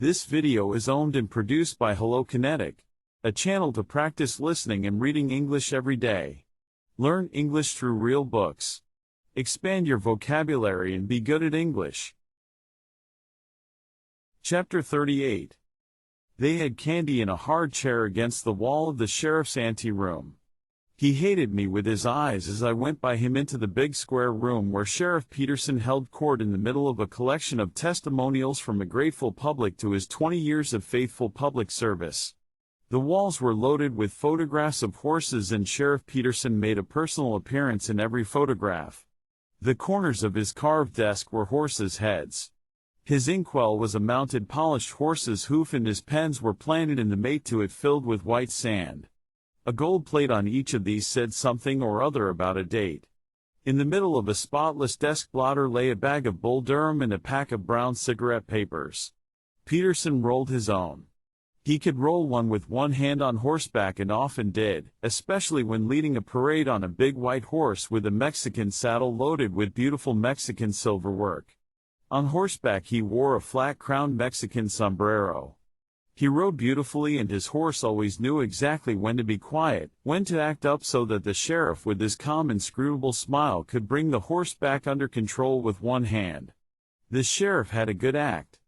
This video is owned and produced by Hello Kinetic, a channel to practice listening and reading English every day. Learn English through real books. Expand your vocabulary and be good at English. Chapter 38. They had candy in a hard chair against the wall of the sheriff's anteroom. He hated me with his eyes as I went by him into the big square room where Sheriff Peterson held court in the middle of a collection of testimonials from a grateful public to his 20 years of faithful public service. The walls were loaded with photographs of horses, and Sheriff Peterson made a personal appearance in every photograph. The corners of his carved desk were horses' heads. His inkwell was a mounted polished horse's hoof, and his pens were planted in the mate to it filled with white sand. A gold plate on each of these said something or other about a date. In the middle of a spotless desk blotter lay a bag of Bull Durham and a pack of brown cigarette papers. Peterson rolled his own. He could roll one with one hand on horseback, and often did, especially when leading a parade on a big white horse with a Mexican saddle loaded with beautiful Mexican silverwork. On horseback he wore a flat-crowned Mexican sombrero. He rode beautifully, and his horse always knew exactly when to be quiet, when to act up, so that the sheriff with his calm inscrutable smile could bring the horse back under control with one hand. The sheriff had a good act.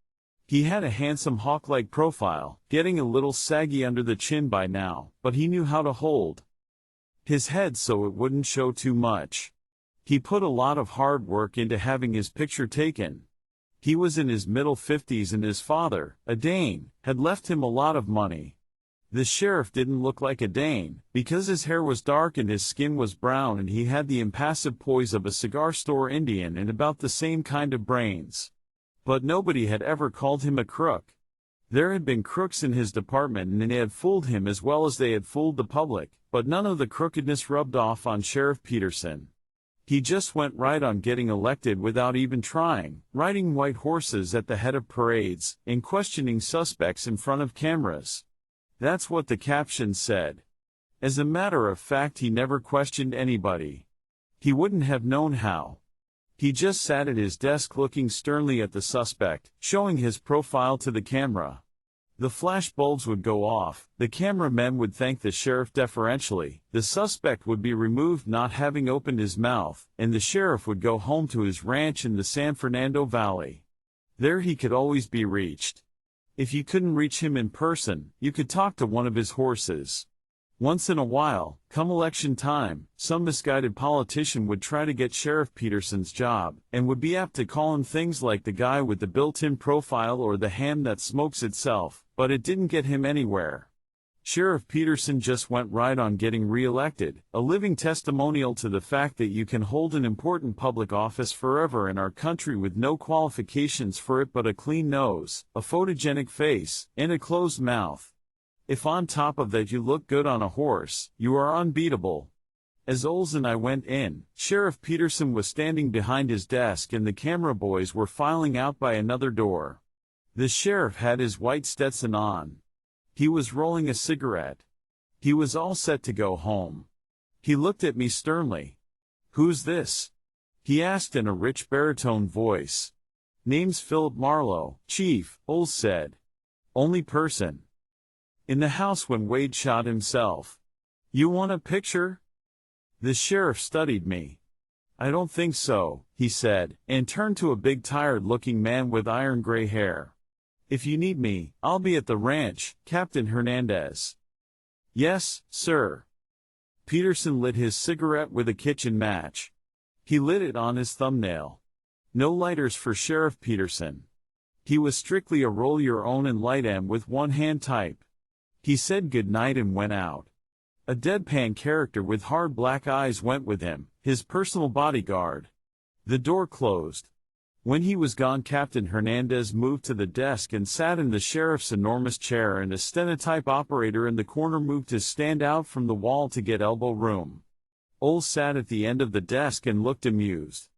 He had a handsome hawk-like profile, getting a little saggy under the chin by now, but he knew how to hold his head so it wouldn't show too much. He put a lot of hard work into having his picture taken. He was in his middle 50s, and his father, a Dane, had left him a lot of money. The sheriff didn't look like a Dane, because his hair was dark and his skin was brown, and he had the impassive poise of a cigar store Indian and about the same kind of brains. But nobody had ever called him a crook. There had been crooks in his department, and they had fooled him as well as they had fooled the public, but none of the crookedness rubbed off on Sheriff Peterson. He just went right on getting elected without even trying, riding white horses at the head of parades, and questioning suspects in front of cameras. That's what the caption said. As a matter of fact, he never questioned anybody. He wouldn't have known how. He just sat at his desk looking sternly at the suspect, showing his profile to the camera. The flash bulbs would go off, the cameramen would thank the sheriff deferentially, the suspect would be removed not having opened his mouth, and the sheriff would go home to his ranch in the San Fernando Valley. There he could always be reached. If you couldn't reach him in person, you could talk to one of his horses. Once in a while, come election time, some misguided politician would try to get Sheriff Peterson's job, and would be apt to call him things like the guy with the built-in profile or the ham that smokes itself, but it didn't get him anywhere. Sheriff Peterson just went right on getting re-elected, a living testimonial to the fact that you can hold an important public office forever in our country with no qualifications for it but a clean nose, a photogenic face, and a closed mouth. If on top of that you look good on a horse, you are unbeatable. As Oles and I went in, Sheriff Peterson was standing behind his desk and the camera boys were filing out by another door. The sheriff had his white Stetson on. He was rolling a cigarette. He was all set to go home. He looked at me sternly. "Who's this?" he asked in a rich baritone voice. "Name's Philip Marlowe, Chief," Oles said. "Only person in the house when Wade shot himself. You want a picture?" The sheriff studied me. "I don't think so," he said, and turned to a big tired-looking man with iron gray hair. "If you need me, I'll be at the ranch, Captain Hernandez." "Yes, sir." Peterson lit his cigarette with a kitchen match. He lit it on his thumbnail. No lighters for Sheriff Peterson. He was strictly a roll-your-own and light 'em with one-hand type. He said good night and went out. A deadpan character with hard black eyes went with him, his personal bodyguard. The door closed. When he was gone, Captain Hernandez moved to the desk and sat in the sheriff's enormous chair, and a stenotype operator in the corner moved to stand out from the wall to get elbow room. Oles sat at the end of the desk and looked amused.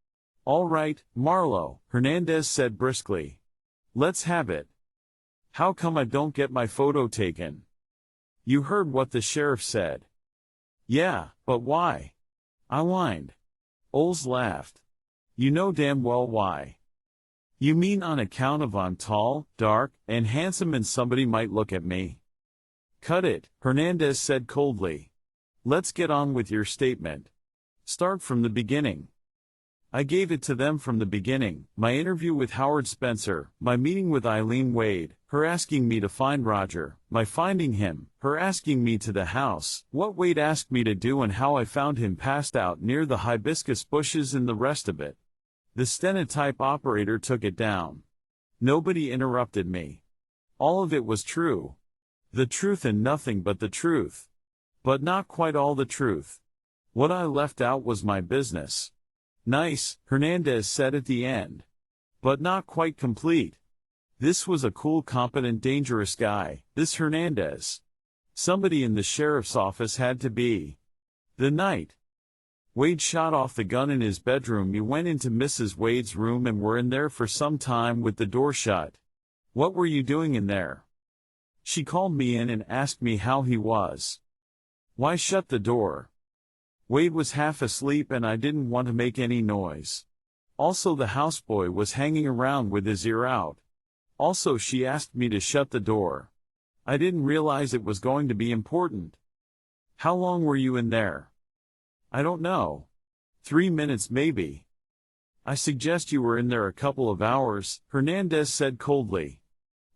"All right, Marlowe," Hernandez said briskly. "Let's have it. How come I don't get my photo taken?" "You heard what the sheriff said." "Yeah, but why?" I whined. Oles laughed. "You know damn well why. You mean on account of I'm tall, dark, and handsome and somebody might look at me? Cut it, Hernandez said coldly. Let's get on with your statement. Start from the beginning. I gave it to them from the beginning, my interview with Howard Spencer, my meeting with Eileen Wade, her asking me to find Roger, my finding him, her asking me to the house, what Wade asked me to do and how I found him passed out near the hibiscus bushes and the rest of it. The stenotype operator took it down. Nobody interrupted me. All of it was true. The truth and nothing but the truth. But not quite all the truth. What I left out was my business. Nice, Hernandez said at the end. But not quite complete. This was a cool, competent, dangerous guy, this Hernandez. Somebody in the sheriff's office had to be. The night Wade shot off the gun in his bedroom, you went into Mrs. Wade's room and were in there for some time with the door shut. What were you doing in there? She called me in and asked me how he was. Why shut the door? Wade was half asleep and I didn't want to make any noise. Also the houseboy was hanging around with his ear out. Also she asked me to shut the door. I didn't realize it was going to be important. How long were you in there? I don't know. 3 minutes maybe. I suggest you were in there a couple of hours, Hernandez said coldly.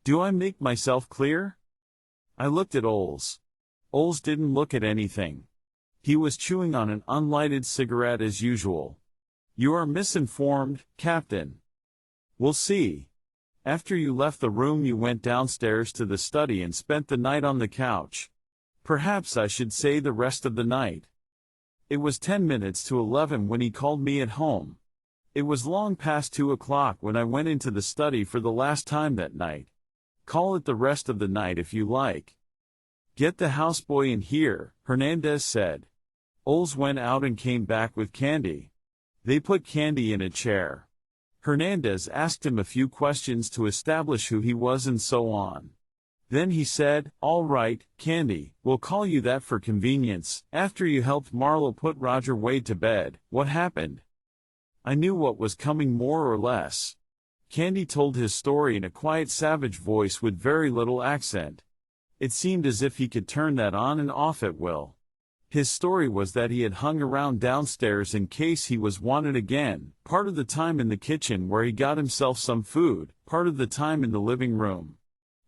Do I make myself clear? I looked at Oles. Oles didn't look at anything. He was chewing on an unlighted cigarette as usual. You are misinformed, Captain. We'll see. After you left the room you went downstairs to the study and spent the night on the couch. Perhaps I should say the rest of the night. It was 10 minutes to 11 when he called me at home. It was long past 2 o'clock when I went into the study for the last time that night. Call it the rest of the night if you like. Get the houseboy in here, Hernandez said. Oles went out and came back with Candy. They put Candy in a chair. Hernandez asked him a few questions to establish who he was and so on. Then he said, all right, Candy, we'll call you that for convenience. After you helped Marlowe put Roger Wade to bed, what happened? I knew what was coming more or less. Candy told his story in a quiet, savage voice with very little accent. It seemed as if he could turn that on and off at will. His story was that he had hung around downstairs in case he was wanted again, part of the time in the kitchen where he got himself some food, part of the time in the living room.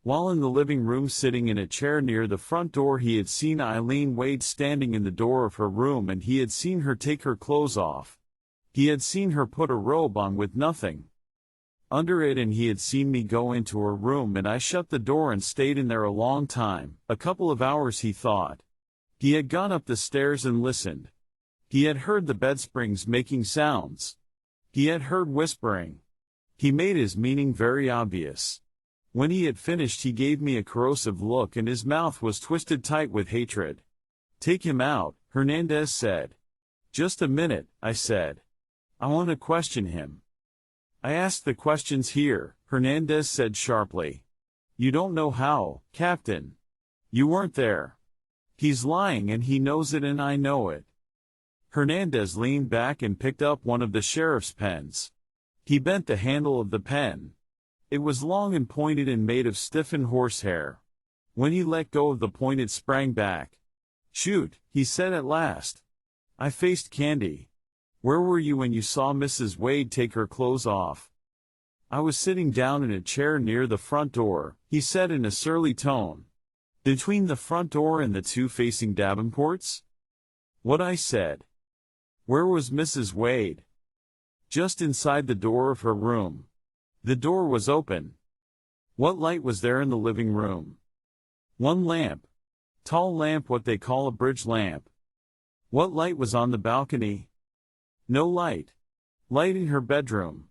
While in the living room sitting in a chair near the front door he had seen Eileen Wade standing in the door of her room and he had seen her take her clothes off. He had seen her put a robe on with nothing under it and he had seen me go into her room and I shut the door and stayed in there a long time, a couple of hours he thought. He had gone up the stairs and listened. He had heard the bed springs making sounds. He had heard whispering. He made his meaning very obvious. When he had finished he gave me a corrosive look and his mouth was twisted tight with hatred. Take him out, Hernandez said. Just a minute, I said. I want to question him. I asked the questions here, Hernandez said sharply. You don't know how, Captain. You weren't there. He's lying and he knows it and I know it. Hernandez leaned back and picked up one of the sheriff's pens. He bent the handle of the pen. It was long and pointed and made of stiffened horsehair. When he let go of the point it sprang back. Shoot, he said at last. I faced Candy. Where were you when you saw Mrs. Wade take her clothes off? I was sitting down in a chair near the front door, he said in a surly tone. Between the front door and the two facing Davenports? What I said. Where was Mrs. Wade? Just inside the door of her room. The door was open. What light was there in the living room? One lamp. Tall lamp, what they call a bridge lamp. What light was on the balcony? No light. Light in her bedroom.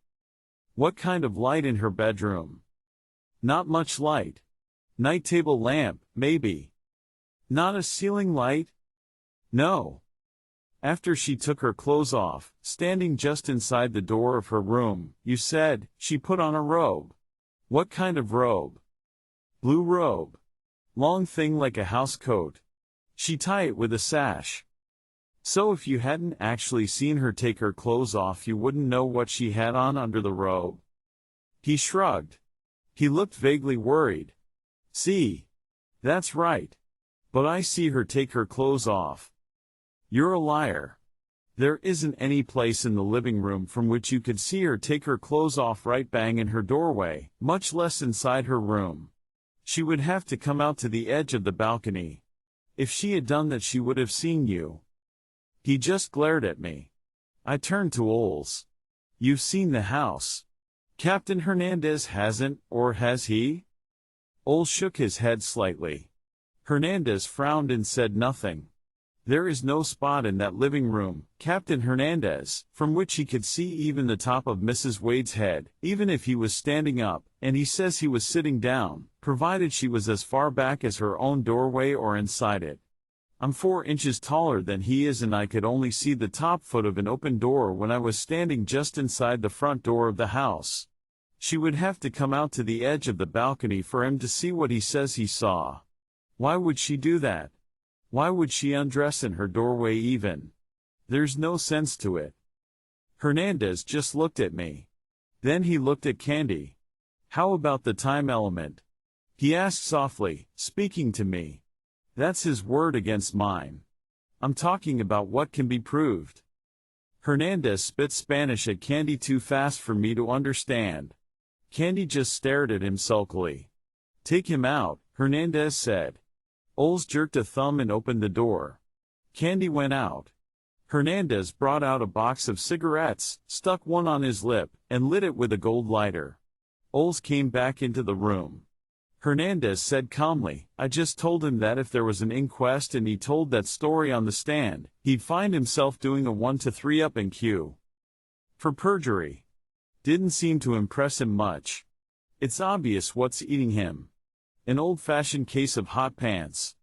What kind of light in her bedroom? Not much light. Night table lamp, maybe. Not a ceiling light? No. After she took her clothes off, standing just inside the door of her room, you said, she put on a robe. What kind of robe? Blue robe. Long thing like a house coat. She tie it with a sash. So if you hadn't actually seen her take her clothes off you wouldn't know what she had on under the robe. He shrugged. He looked vaguely worried. See? That's right. But I see her take her clothes off. You're a liar. There isn't any place in the living room from which you could see her take her clothes off right bang in her doorway, much less inside her room. She would have to come out to the edge of the balcony. If she had done that, she would have seen you. He just glared at me. I turned to Oles. You've seen the house. Captain Hernandez hasn't, or has he? Oles shook his head slightly. Hernandez frowned and said nothing. There is no spot in that living room, Captain Hernandez, from which he could see even the top of Mrs. Wade's head, even if he was standing up, and he says he was sitting down, provided she was as far back as her own doorway or inside it. I'm 4 inches taller than he is, and I could only see the top foot of an open door when I was standing just inside the front door of the house. She would have to come out to the edge of the balcony for him to see what he says he saw. Why would she do that? Why would she undress in her doorway even? There's no sense to it. Hernandez just looked at me. Then he looked at Candy. How about the time element? He asked softly, speaking to me. That's his word against mine. I'm talking about what can be proved. Hernandez spit Spanish at Candy too fast for me to understand. Candy just stared at him sulkily. Take him out, Hernandez said. Oles jerked a thumb and opened the door. Candy went out. Hernandez brought out a box of cigarettes, stuck one on his lip, and lit it with a gold lighter. Oles came back into the room. Hernandez said calmly, I just told him that if there was an inquest and he told that story on the stand, he'd find himself doing a 1 to 3 up in Q. For perjury. Didn't seem to impress him much. It's obvious what's eating him. An old-fashioned case of hot pants.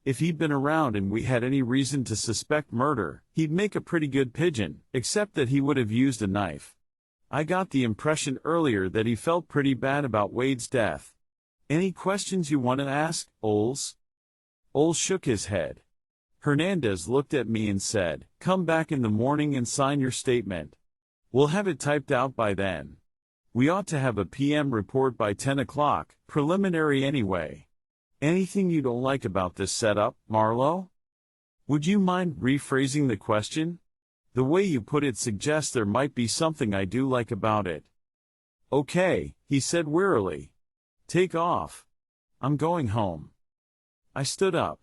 If he'd been around and we had any reason to suspect murder, he'd make a pretty good pigeon, except that he would have used a knife. I got the impression earlier that he felt pretty bad about Wade's death. Any questions you want to ask, Oles? Oles shook his head. Hernandez looked at me and said, come back in the morning and sign your statement. We'll have it typed out by then. We ought to have a PM report by 10 o'clock, preliminary anyway. Anything you don't like about this setup, Marlowe? Would you mind rephrasing the question? The way you put it suggests there might be something I do like about it. Okay, he said wearily. Take off. I'm going home. I stood up.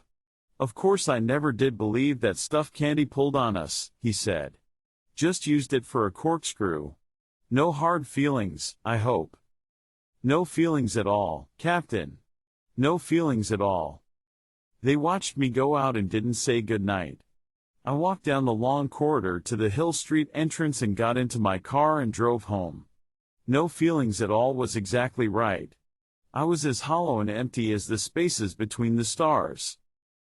Of course I never did believe that stuff Candy pulled on us, he said. Just used it for a corkscrew. No hard feelings, I hope. No feelings at all, Captain. No feelings at all. They watched me go out and didn't say good night. I walked down the long corridor to the Hill Street entrance and got into my car and drove home. No feelings at all was exactly right. I was as hollow and empty as the spaces between the stars.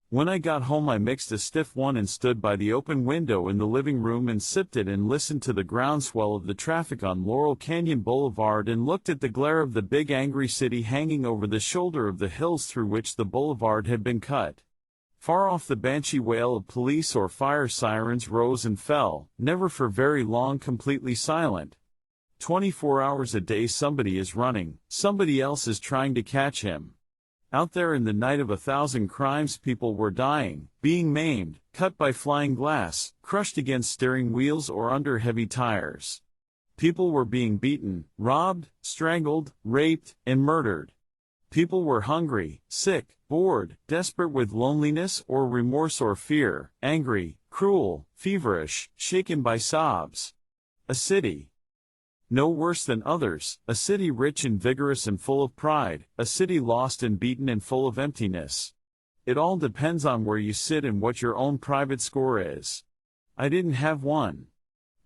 When I got home I mixed a stiff one and stood by the open window in the living room and sipped it and listened to the groundswell of the traffic on Laurel Canyon Boulevard and looked at the glare of the big angry city hanging over the shoulder of the hills through which the boulevard had been cut. Far off the banshee wail of police or fire sirens rose and fell, never for very long completely silent. 24 hours a day somebody is running, somebody else is trying to catch him. Out there in the night of 1,000 crimes people were dying, being maimed, cut by flying glass, crushed against steering wheels or under heavy tires. People were being beaten, robbed, strangled, raped, and murdered. People were hungry, sick, bored, desperate with loneliness or remorse or fear, angry, cruel, feverish, shaken by sobs. A city. No worse than others, a city rich and vigorous and full of pride, a city lost and beaten and full of emptiness. It all depends on where you sit and what your own private score is. I didn't have one.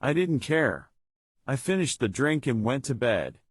I didn't care. I finished the drink and went to bed.